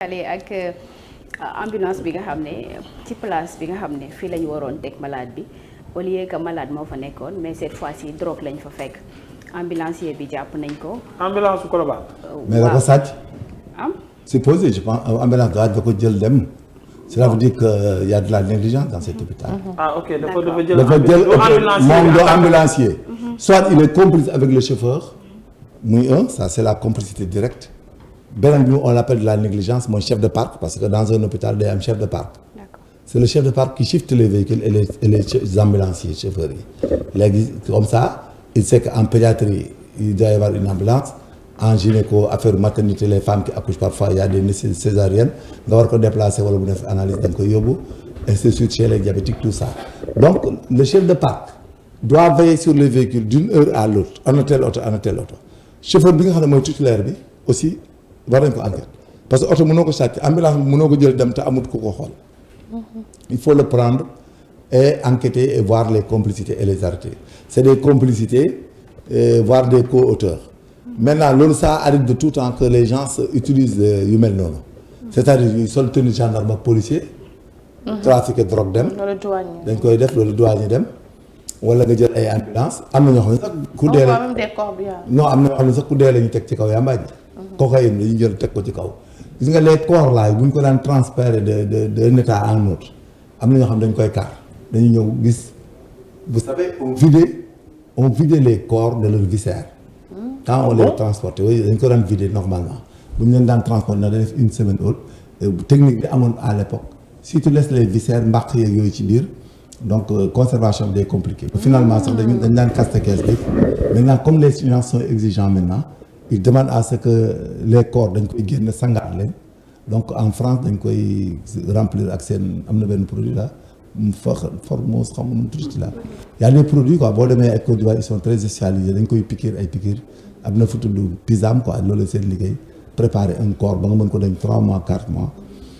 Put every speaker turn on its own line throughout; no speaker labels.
ale ak ambulance bi nga xam ne ci place bi nga xam ne fii lañu waroon teg malade bi au lieu que malade moo fa nekkoon mais cette fois-ci drogue lañ fa fekk ambulancier bi jàpp nañ ko.
ambulance su Colobane.
mais da ko sàcc.
am
supposé je pense ambulance da ko jël dem. cela veut dire que y a de la négligence dans cet hôpital.
Ah ok dafa
jël moom doo ambulancier. soit il est complice avec le chauffeur. muy ça c'est la complicité directe. beneen bi on l'appelle de la négligence mooy chef de parc parce que dans un hôpital day am chef de parc. C'est le chef de parc qui shift les véhicules et les ambulanciers chauffeurs yi léegi comme ça il sait qu'en pédiatrie il doit y avoir une ambulance en gynéco affaire maternité les femmes qui accouchent parfois il y a des nécessités césariennes nga war ko déplacer wala bu def analyse da nga koy yóbbu ainsi de suite chez les diabétiques tout ça donc le chef de parc doit veiller sur les véhicules d'une heure à l'autre ana tel oto chauffeur bi nga xam ne mooy titulaire bi aussi war nañ ko enquête parce que oto mënoo ko sàcc ambulance bi mënoo ko jël dem te amut ku ko xool il faut le prendre et enquêter et voir les complicités et les arrêter c'est des complicités voire des co-auteurs maintenant loolu ça arrive de tout temps que les gens utilisent yu mel noonu c'est-à-dire yu sol tenue gendarme ak policier trafiquer drogue dem dañ koy def loolu douanier dem wala nga jël ay ambulance am na ñoo xam ne sax ku dee la non am na ñoo xam ne sax ku dee la ñu teg ci kaw yàmbaaj cocaïne la ñu jël teg ko ci kaw gis nga les corps là bu ñu ko daan transférer d'un état à un autre am na ñoo xam dañ koy kaar dañu ñëw gis vous savez on vidait les corps de leurs viscères quand on les transportait oui dañ ko daan vider normalement bu ñu leen daan transporter na def une semaine autre technique bi amoon à l'époque si tu laisses les viscères mbàq yeeg yooyu ci biir donc conservation bi day compliqué finalement sax dañ daan caster caisse bi maintenant comme les sciences sont exigeants maintenant il demande à ce que les corps dañ koy génn sangaat leen donc en France dañ koy remplir ak seen am na benn produit là formose xam nu tuuti là y a des produits quoi boo demee ay Côte d'Ivoire ils sont très spécialisés dañ koy piqûre ay piqûre am na fu tudd pisam quoi loolu seen liggéey préparer un corps ba nga mën ko dañ 3 mois 4 mois.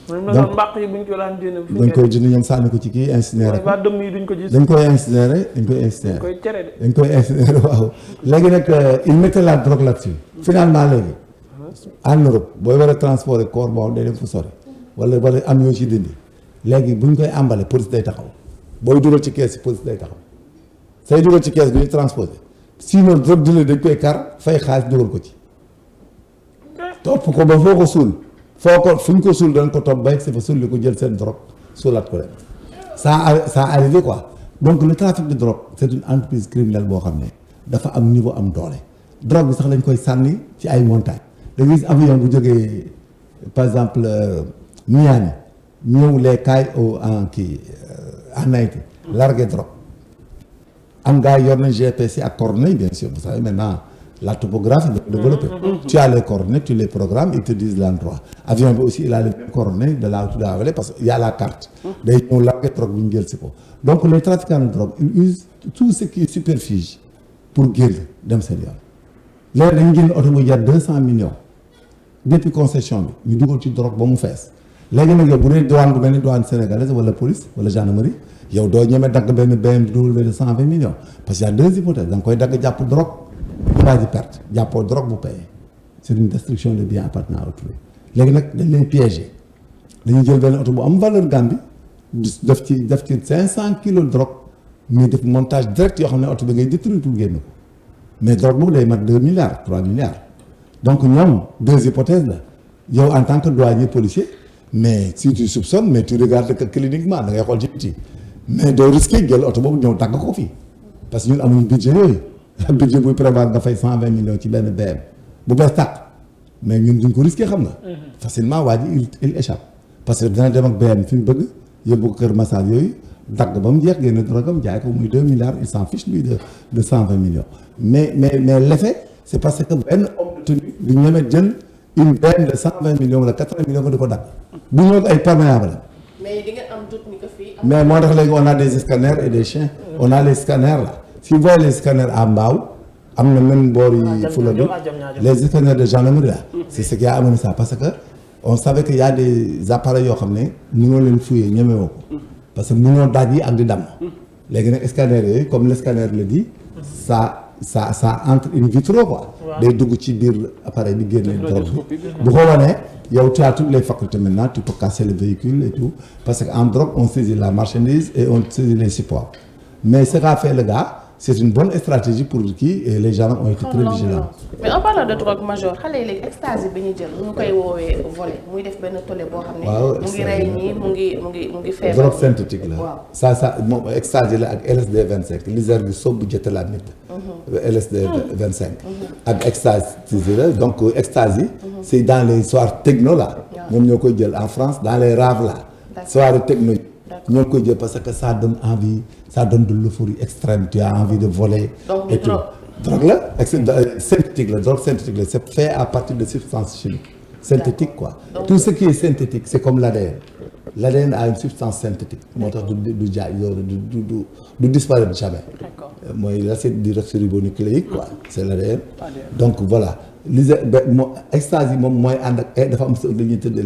donc mbàq yi buñ ko daan dindi.
dañ koy dindi ñoom sànni ko ci kii incinéré.
waa dëmm yi duñ ko gis.
dañ koy incinéré. dañ koy incinéré waaw. léegi nag il mettait la drogue là-dessus. finalement léegi. en Europe booy war a transporter corps boobu day dem fu sori. wala am yoo ci dindi. léegi buñ koy emballé police day taxaw. booy dugal ci kees police day taxaw. say dugal ci kees bi ñu transporté. sinon drogue dealer dañ koy kar fay xaalis dugal ko ci. topp ko ba foo ko suul. fu ñu ko suul dañ ko topp ba yegg si fa suul li ko jël seen drogue suulaat ko dem ça arrivé quoi donc le trafic de drogue c'est une entreprise criminelle boo xam ne dafa am niveau am doole drogue bi sax lañ koy sànni ci ay montagnes da ngay gis avion bu jógee par exemple Miami ñëw les cailles en Haïti largué drogue am gars yor nañ GPS ak coordonnées bien sûr vous savez maintenant la topographie de développer. Tu as les coordonnées, tu les programmes, ils te disent l'endroit. Avion bi aussi il a les mêmes coordonnées de là où tu dois aller parce que y a la carte. day ñëw largué drogue bu ñu jël si ko. donc les trafiquants de drogue ils usent tout ce qui est superficie pour génn dem seen yoon. léegi dañu génn oto bu jar 200 millions depuis concession bi ñu dugal ci drogue ba mu fees léegi nag yow bu dee douane bu mel ni douane sénégalaise wala police wala gendarmerie yow doo ñeme dagg benn BMW de 120 millions parce que y a deux hypothèses da nga koy dagg jàpp drogue. waa ji perte jàppoo drogue bu payé c'est une destruction de biens appartenant à autrui léegi nag dañ leen piéger dañuy jël benn oto bu am valeur Gambie def ci 500 kilos de drogue mais def montage direct yoo xam ne oto bi ngay détruire pour génn ko mais drogue boobu day mat 2 milliards 3 milliards donc ñoom deux hypothèses la yow en tant que douanier policier mais si tu soupçonnes mais tu regardes que cliniquement da ngay xool ci biti mais doo risquer jël oto boobu ñëw tàgg ko fii parce que ñun amuñu budget yooyu budget buy prévoir nga fay 120 millions ci benn BM bu bees tàq mais ñun duñ ko risqué xam nga. facilement waa ji il échappe parce que dina dem ak BM fi mu bëgg yóbbu ko kër massage yooyu dagg ba mu jeex génn drogam jaay ko muy 2 milliards il s'en fiche lui de 120 millions. mais l'effet c'est parce que benn homme de tenue du ñeme jël une BM de 120 millions wala 80 millions ko di ko dagg bu ñëw ay perméable.
mais di ngeen am doute ni que fii.
mais moo tax léegi on a des scanners et des chiens. on a les scanners là. Si vous voyez les scanners à Mbao, am na même boor yi fula bi les scanners de gendarmerie là c'est ce qui a amené ça parce que on savait que y a des appareils yoo xam ne mënoo leen fouiller ñemewoo ko parce que mënoo daaj yi ak di damm léegi nag scanner yooyu comme le scanner le dit ça entre in vitro quoi day dugg ci biir appareil bi génne drogue bi bu ko wanee yow tu as toutes les facultés maintenant, tu peux casser le véhicule et tout parce qu'en drogue on saisit la marchandise et on saisit les supports mais ce qu'a fait le gars c'est une bonne stratégie pour qui et les gens ont été très vigilants.
mais en parlant de drogue major xale yi léegi ecstasy bi ñu jël ñu koy woowee volet muy def benn tollé boo xam ne.
waaw
mu ngi rey ñii mu ngi feebar.
drogue synthétique la.
waaw
ça moom ecstasy la ak LSD 25 lisère bi soobu jëtte la nit. LSD 25. ak ecstasy la donc ecstasy. c'est dans les soirées techno là. ñoom ñoo koy jël en France dans les raves là. soirées techno yi. ñoo koy jël parce que ça donne envie ça donne de l'euphorie extrême tu as envie de voler.
donc
et tout drogue la synthétique la drogue synthétique la c'est fait à partir de substances chimiques synthétiques quoi. Donc, tout ce qui est synthétique c'est comme l'ADN. L'ADN a une substance synthétique moo tax du jaay du disparaître jamais. D'accord. Mooy l'acide désoxyribonucléique quoi c'est l'ADN. Donc voilà ecstasy moom mooy ànd ak dafa am li ñuy tudd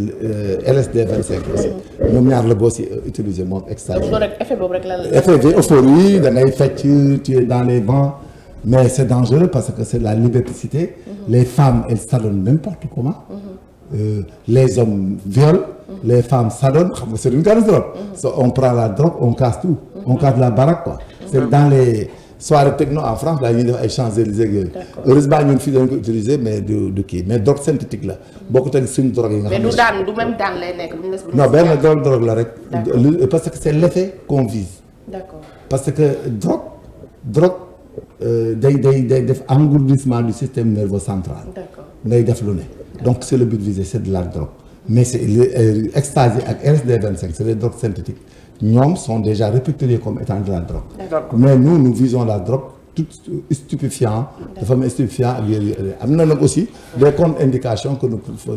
LSD 25 aussi ñoom ñaar la boo si utiliser moom ecstasy.
donc loolu rek effet boobu rek la.
effet bi euphorie da ngay fecc tu es dans les vents mais c'est dangereux parce que c'est la liberticité. Les femmes elles s'adonnent n'importe comment. Les hommes violent. Les femmes s'adonnent xam nga c'est une catastrophe. On prend la drogue on casse tout. On casse la baraque quoi. C'est dans les soirées techno en France là ñuy def ay Champs-Élysées yooyu. Heureusement ñun fii dañ ko utiliser mais du kii mais drogue synthétique la bokkut ak suñu drogue yi nga xam ne.
mais du même daan lay nekk.
non benn drogue la rek. parce que c'est l'effet qu'on vise. D'accord. Parce que drogue day def engourdissement du système nerveux central. D'accord. Ngay def lu ne. Donc c'est le but visé c'est de la drogue. Mais c'est ecstasy ak LSD 25 c'est des drogues synthétiques ñoom sont déjà répertoriés comme étant de la drogue. D'accord. Mais nous visons la drogue tout stupéfiant dafa am stupéfiant ak yooyu am na nag aussi des contre-indications que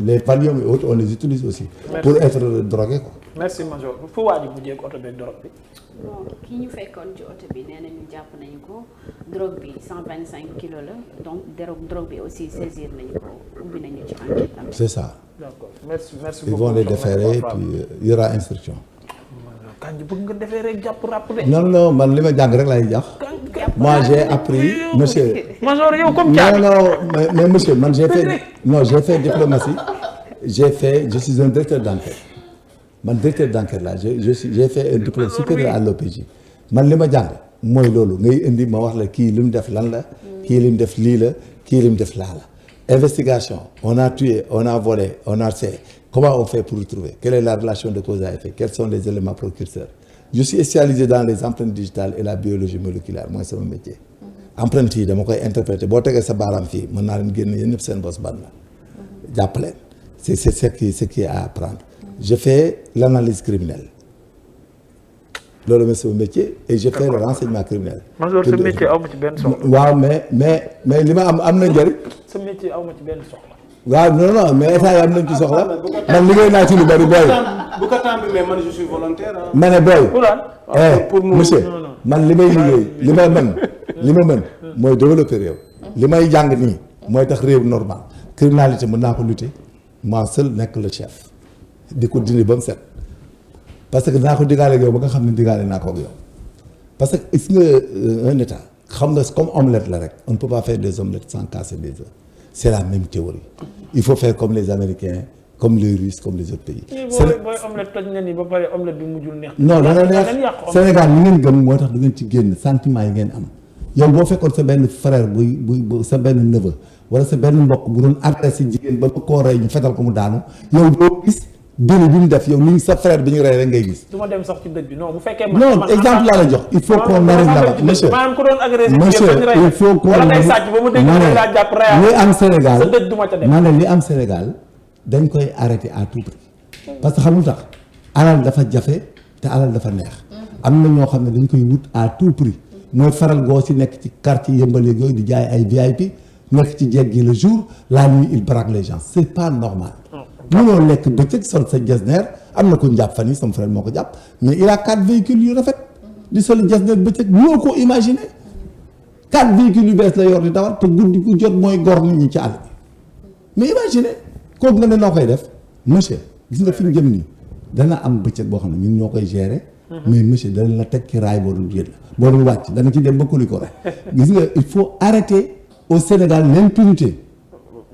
les Valium et autres on les utilise aussi. Merci. Pour être drogué quoi.
Merci Major fu waa ji mujjee ko oto beeg drogue bi.
bon kii ñu fekkoon ci oto bi nee nañu jàpp nañu ko drogue bi 125 kilos la donc drogue bi aussi saisir nañu ko ubbi nañu ci enquête am.
C'est ça.
D'accord merci beaucoup.
Ils vont les déférer puis il y aura instruction.
Kanji bëgg nga déférer jàpp ràpp de.
non man li ma jàng rek lay jàpp. moi j'ai appris monsieur.
Major yow comme caabi.
non mais monsieur man j'ai fait diplomatie je suis un directeur d'enquête. Man directeur d'enquête là j'ai fait un diplôme supérieur à l'OPJ man li ma jàng mooy loolu ngay indi ma wax la kii li mu def lan la kii li mu def lii la kii li mu def laa la investigation on a tué on a volé on a fait comment on fait pour retrouver quelle est la relation de cause à effet quels sont les éléments précurseurs je suis spécialisé dans les empreintes digitales et la biologie moléculaire mooy sama métier empreintes yi dama koy interpréter boo tegee sa baaraam fii mën naa leen génn yéen ñëpp seen bos ban la jàpp leen c'est ce qui est à apprendre. Je fais l'analyse criminelle. Loolu mooy sama métier et je fais le renseignement criminel.
Major sa métier aw ma ci benn soxla.
waaw mais li ma am na njëriñ.
sa métier aw ma ci benn soxla.
waaw non mais état yi am nañ ci soxla. man liggéey naa ci lu bari booy.
bu ko temps bi mais man je suis volontaire.
ma ne booy.
pour
monsieur man li may liggéey li ma mën mooy développer réew. li may jàng nii mooy tax réew normal criminalité mën naa ko lutter moi seul nekk le chef. di ko dindi ba mu set parce que dinaa ko digaale ak yow ba nga xam ne digaale naa ko ak yow parce que gis nga un état xam nga comme omelette la rek on ne peut pas faire des omelettes sans casser des œufs c'est la même théorie il faut faire comme les Américains comme les Russes comme les autres pays.
booy omelette toj na ni ba pare omelette bi mujjul neex.
non dana neex Sénégal li ngeen gëm moo tax du ngeen ci génn sentiment yi ngeen am yow boo fekkoon sa benn frère buy sa benn neveu wala sa benn mbokk bu doon agressé jigéen ba koo rey ñu fetal ko mu daanu yow doo gis. déli bi mu def yow ni sa frère bi ñu rey rek ngay gis.
du ma dem sax ci dëj bi non bu fekkee.
non exemple laa la jox il faut qu'on arrive là-bas monsieur.
maanaam ku doon agressé
monsieur il faut qu'on
wala ngay sàcc ba mu dégg laa jàpp reyaat
li am Sénégal
sa dëj du ma ca dem.
ma ne li am Sénégal dañ koy arrêter à tout prix parce que xamul tax alal dafa jafe te alal dafa neex am na ñoo xam ne dañ koy wut à tout prix mooy faral goo si nekk ci quartier yëmbal yooyu di jaay ay VIP nekk ci jeeg gi le jour la nuit il braque les gens c'est pas normal. mënoo lekk bëccëg sol sa jasner am na ko jàpp fan yi sama frère moo ko jàpp mais il a 4 véhicules yu rafet di sol jasner bëccëg mënoo ko imaginer 4 véhicules yu bees la yor di dawal te guddi ku jot mooy gor nit ñi ci àll bi mais imaginer kooku nga ne noo koy def monsieur gis nga fi ñu jëm nii dana am bëccëg boo xam ne ñun ñoo koy gérer mais monsieur dana la teg ci raay boo dul génn boo dul wàcc dana ci dem ba kuli ko rek gis nga il faut arrêter au Sénégal l'impunité